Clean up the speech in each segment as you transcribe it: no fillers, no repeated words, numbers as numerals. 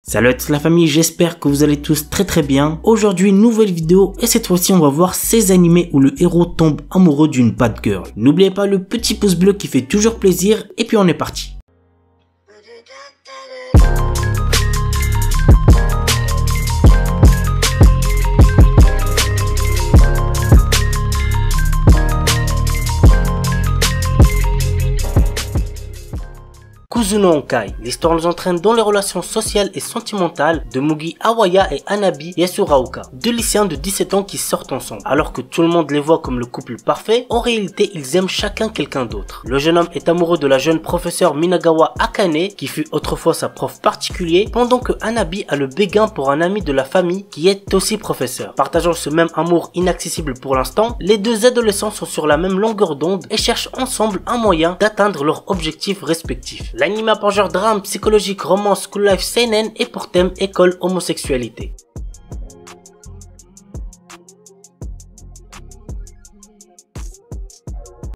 Salut à toute la famille, j'espère que vous allez tous très bien. Aujourd'hui, une nouvelle vidéo et cette fois-ci on va voir ces animés où le héros tombe amoureux d'une bad girl. N'oubliez pas le petit pouce bleu qui fait toujours plaisir et puis on est parti. Kuzuno Honkai, l'histoire nous entraîne dans les relations sociales et sentimentales de Mugi Awaya et Hanabi Yasuraoka, deux lycéens de 17 ans qui sortent ensemble. Alors que tout le monde les voit comme le couple parfait, en réalité ils aiment chacun quelqu'un d'autre. Le jeune homme est amoureux de la jeune professeure Minagawa Akane, qui fut autrefois sa prof particulier, pendant que Hanabi a le béguin pour un ami de la famille qui est aussi professeur. Partageant ce même amour inaccessible pour l'instant, les deux adolescents sont sur la même longueur d'onde et cherchent ensemble un moyen d'atteindre leurs objectifs respectifs. L'anime a pour genre drame, psychologique, romance, school life, seinen et pour thème école, homosexualité.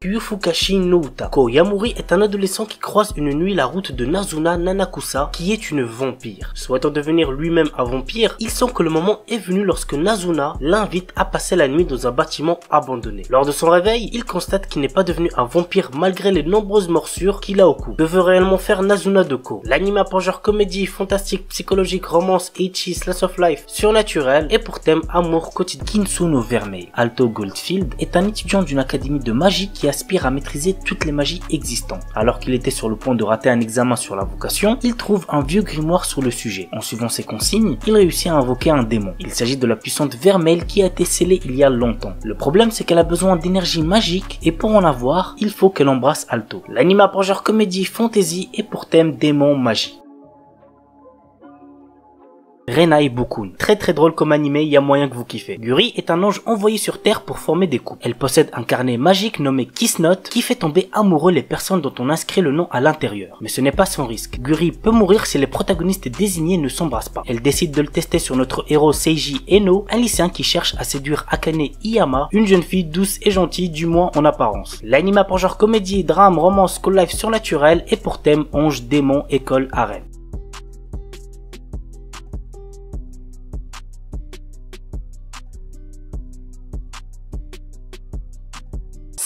Yufukashi no Uta. Ko Yamuri est un adolescent qui croise une nuit la route de Nazuna Nanakusa, qui est une vampire. Souhaitant devenir lui-même un vampire, il sent que le moment est venu lorsque Nazuna l'invite à passer la nuit dans un bâtiment abandonné. Lors de son réveil, il constate qu'il n'est pas devenu un vampire malgré les nombreuses morsures qu'il a au cou. Que veut réellement faire Nazuna de Ko? L'anime a pour genre comédie, fantastique, psychologique, romance, ecchi, slice of life, surnaturel et pour thème amour quotidien. Kinsuno Vermeil. Alto Goldfield est un étudiant d'une académie de magie qui aspire à maîtriser toutes les magies existantes. Alors qu'il était sur le point de rater un examen sur la vocation, il trouve un vieux grimoire sur le sujet. En suivant ses consignes, il réussit à invoquer un démon. Il s'agit de la puissante Vermeil qui a été scellée il y a longtemps. Le problème, c'est qu'elle a besoin d'énergie magique et pour en avoir, il faut qu'elle embrasse Alto. L'anime a pour genre comédie, fantasy et pour thème démon, magie. Renai Bukun. Très drôle comme animé, il y a moyen que vous kiffez. Guri est un ange envoyé sur Terre pour former des couples. Elle possède un carnet magique nommé Kiss Note qui fait tomber amoureux les personnes dont on inscrit le nom à l'intérieur. Mais ce n'est pas sans risque. Guri peut mourir si les protagonistes désignés ne s'embrassent pas. Elle décide de le tester sur notre héros Seiji Eno, un lycéen qui cherche à séduire Akane Iyama, une jeune fille douce et gentille, du moins en apparence. L'anime a pour genre comédie, drame, romance, school life surnaturel et pour thème ange, démon, école, harem.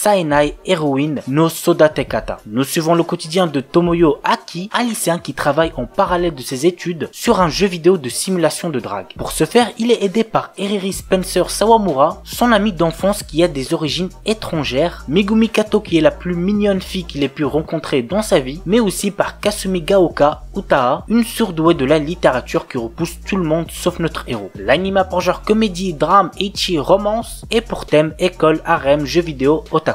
Saenai Heroine no Sodatekata. Nous suivons le quotidien de Tomoyo Aki, un lycéen qui travaille en parallèle de ses études sur un jeu vidéo de simulation de drague. Pour ce faire, il est aidé par Eriri Spencer Sawamura, son ami d'enfance qui a des origines étrangères, Megumi Kato qui est la plus mignonne fille qu'il ait pu rencontrer dans sa vie, mais aussi par Kasumi Gaoka Utaha, une surdouée de la littérature qui repousse tout le monde sauf notre héros. L'anime a pour genre comédie, drame, ecchi, romance et pour thème école, harem, jeux vidéo, otaku.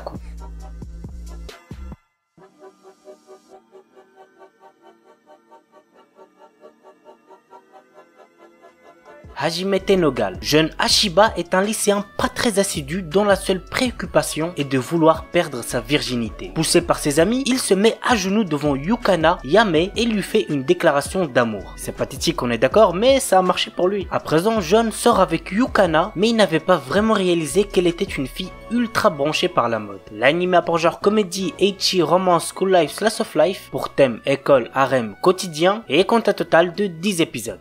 Hajime Tenogal. Jeune Ashiba est un lycéen pas très assidu dont la seule préoccupation est de vouloir perdre sa virginité. Poussé par ses amis, il se met à genoux devant Yukana Yame et lui fait une déclaration d'amour. C'est pathétique, on est d'accord, mais ça a marché pour lui. À présent, Jeune sort avec Yukana, mais il n'avait pas vraiment réalisé qu'elle était une fille ultra branchée par la mode. L'anime a pour genre comédie, ecchi, romance, school life, slice of life, pour thème école, harem, quotidien et compte un total de 10 épisodes.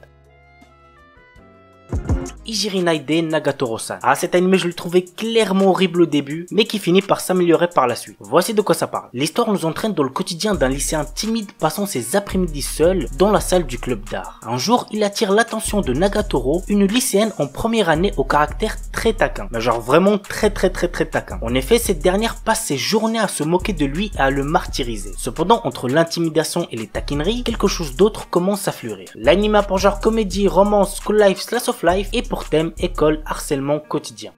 Ijirinaide Nagatoro-san. Ah, cet animé je le trouvais clairement horrible au début, mais qui finit par s'améliorer par la suite. Voici de quoi ça parle. L'histoire nous entraîne dans le quotidien d'un lycéen timide passant ses après-midi seul dans la salle du club d'art. Un jour, il attire l'attention de Nagatoro, une lycéenne en première année au caractère très taquin. Mais genre vraiment très taquin. En effet, cette dernière passe ses journées à se moquer de lui et à le martyriser. Cependant, entre l'intimidation et les taquineries, quelque chose d'autre commence à fleurir. L'anime a pour genre comédie, romance, school life, slice of life et pour thème école, harcèlement quotidien.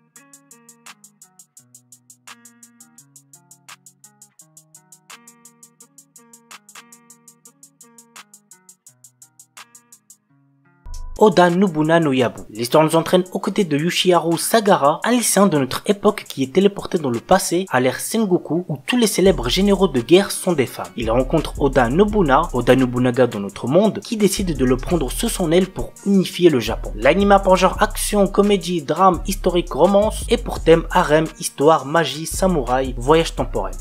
Oda Nobuna no Yabu. L'histoire nous entraîne aux côtés de Yoshiharu Sagara, un lycéen de notre époque qui est téléporté dans le passé à l'ère Sengoku où tous les célèbres généraux de guerre sont des femmes. Il rencontre Oda Nobunaga dans notre monde, qui décide de le prendre sous son aile pour unifier le Japon. L'anime a pour genre action, comédie, drame, historique, romance et pour thème harem, histoire, magie, samouraï, voyage temporel.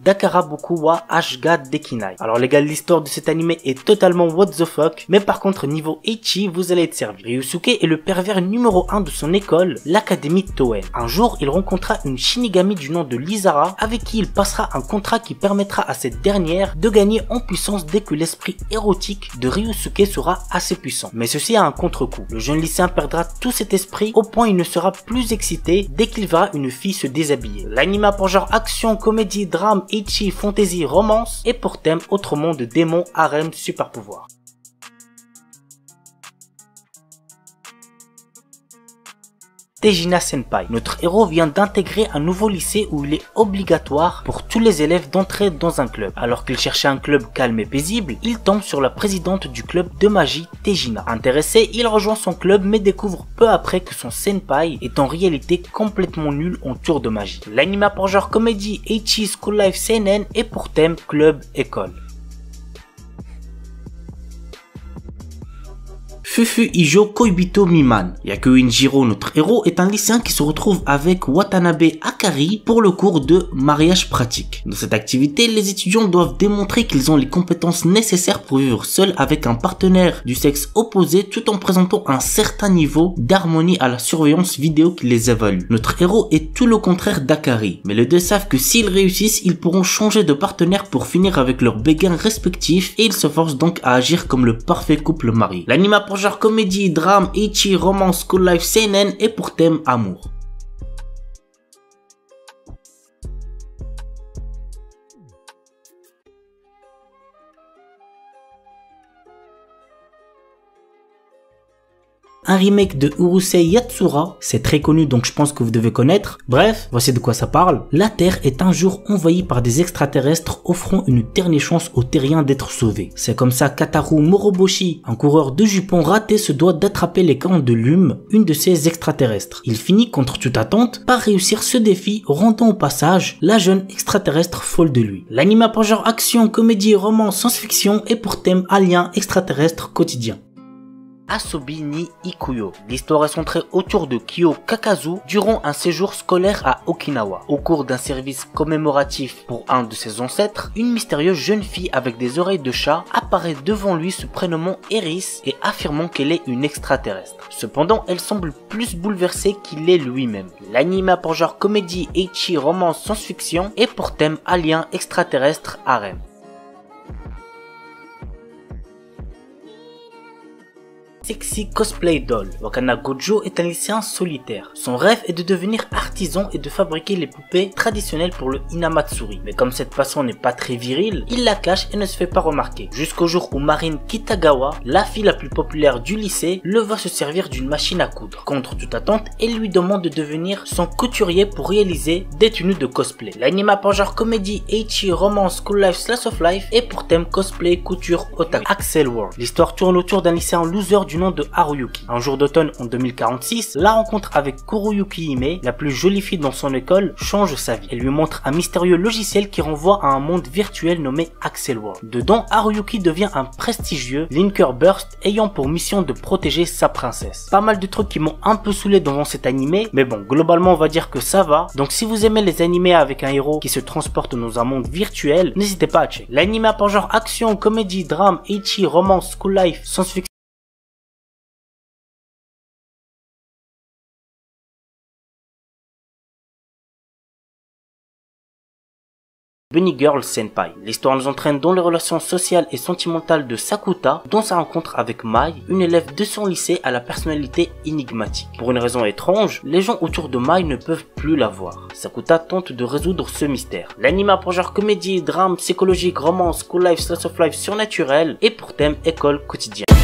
Dakaraboku wa Ashga Dekinai. Alors les gars, l'histoire de cet anime est totalement what the fuck, mais par contre niveau ecchi, vous allez être servi. Ryusuke est le pervers numéro 1 de son école, l'académie Toen. Un jour, il rencontra une Shinigami du nom de Lizara, avec qui il passera un contrat qui permettra à cette dernière de gagner en puissance dès que l'esprit érotique de Ryusuke sera assez puissant. Mais ceci a un contre-coup. Le jeune lycéen perdra tout cet esprit au point il ne sera plus excité dès qu'il verra une fille se déshabiller. L'anime a pour genre action, comédie, drame, ecchi, fantasy, romance et pour thème autre monde de démons, harem, super pouvoir. Tejina Senpai. Notre héros vient d'intégrer un nouveau lycée où il est obligatoire pour tous les élèves d'entrer dans un club. Alors qu'il cherchait un club calme et paisible, il tombe sur la présidente du club de magie, Tejina. Intéressé, il rejoint son club mais découvre peu après que son senpai est en réalité complètement nul en tour de magie. L'anime a pour genre comédie, ecchi, school life, seinen et pour thème club, école. Fufu Ijo Koibito Miman. Yakuinjiro, notre héros, est un lycéen qui se retrouve avec Watanabe Akari pour le cours de mariage pratique. Dans cette activité, les étudiants doivent démontrer qu'ils ont les compétences nécessaires pour vivre seuls avec un partenaire du sexe opposé tout en présentant un certain niveau d'harmonie à la surveillance vidéo qui les évalue. Notre héros est tout le contraire d'Akari, mais les deux savent que s'ils réussissent, ils pourront changer de partenaire pour finir avec leurs béguins respectifs et ils se forcent donc à agir comme le parfait couple marié. L'anime a pour genre comédie, drame, ecchi, romance, school life, seinen et pour thème amour. Un remake de Urusei Yatsura, c'est très connu donc je pense que vous devez connaître. Bref, voici de quoi ça parle. La Terre est un jour envahie par des extraterrestres offrant une dernière chance aux terriens d'être sauvés. C'est comme ça qu'Ataru Moroboshi, un coureur de jupons raté, se doit d'attraper les cornes de Lume, une de ces extraterrestres. Il finit contre toute attente par réussir ce défi, rendant au passage la jeune extraterrestre folle de lui. L'anime a pour genre action, comédie, roman, science-fiction et pour thème alien extraterrestre quotidien. Asobi ni Ikuyo. L'histoire est centrée autour de Kyo Kakazu durant un séjour scolaire à Okinawa. Au cours d'un service commémoratif pour un de ses ancêtres, une mystérieuse jeune fille avec des oreilles de chat apparaît devant lui se prénommant Eris et affirmant qu'elle est une extraterrestre. Cependant, elle semble plus bouleversée qu'il est lui-même. L'anime a pour genre comédie, ecchi, romance, science-fiction et pour thème alien extraterrestre harem. Sexy Cosplay Doll. Wakana Gojo est un lycéen solitaire. Son rêve est de devenir artisan et de fabriquer les poupées traditionnelles pour le Hinamatsuri. Mais comme cette passion n'est pas très virile, il la cache et ne se fait pas remarquer. Jusqu'au jour où Marine Kitagawa, la fille la plus populaire du lycée, le voit se servir d'une machine à coudre. Contre toute attente, elle lui demande de devenir son couturier pour réaliser des tenues de cosplay. L'anime a pour genre comédie, ecchi, romance, school life, slice of life et pour thème cosplay, couture, otaku. Axel World. L'histoire tourne autour d'un lycéen loser du nom de Haruyuki. Un jour d'automne en 2046, la rencontre avec Kuruyuki Hime, la plus jolie fille dans son école, change sa vie. Elle lui montre un mystérieux logiciel qui renvoie à un monde virtuel nommé Axel World. Dedans, Haruyuki devient un prestigieux Linker Burst ayant pour mission de protéger sa princesse. Pas mal de trucs qui m'ont un peu saoulé devant cet animé, mais bon, globalement on va dire que ça va. Donc si vous aimez les animés avec un héros qui se transporte dans un monde virtuel, n'hésitez pas à checker. L'anime a pour genre action, comédie, drame, ecchi, romance, school life, science-fiction. Bunny Girl Senpai. L'histoire nous entraîne dans les relations sociales et sentimentales de Sakuta, dans sa rencontre avec Mai, une élève de son lycée à la personnalité énigmatique. Pour une raison étrange, les gens autour de Mai ne peuvent plus la voir. Sakuta tente de résoudre ce mystère. L'anime a pour genre comédie, drame, psychologique, romance, school life, slice of life surnaturel et pour thème école quotidienne.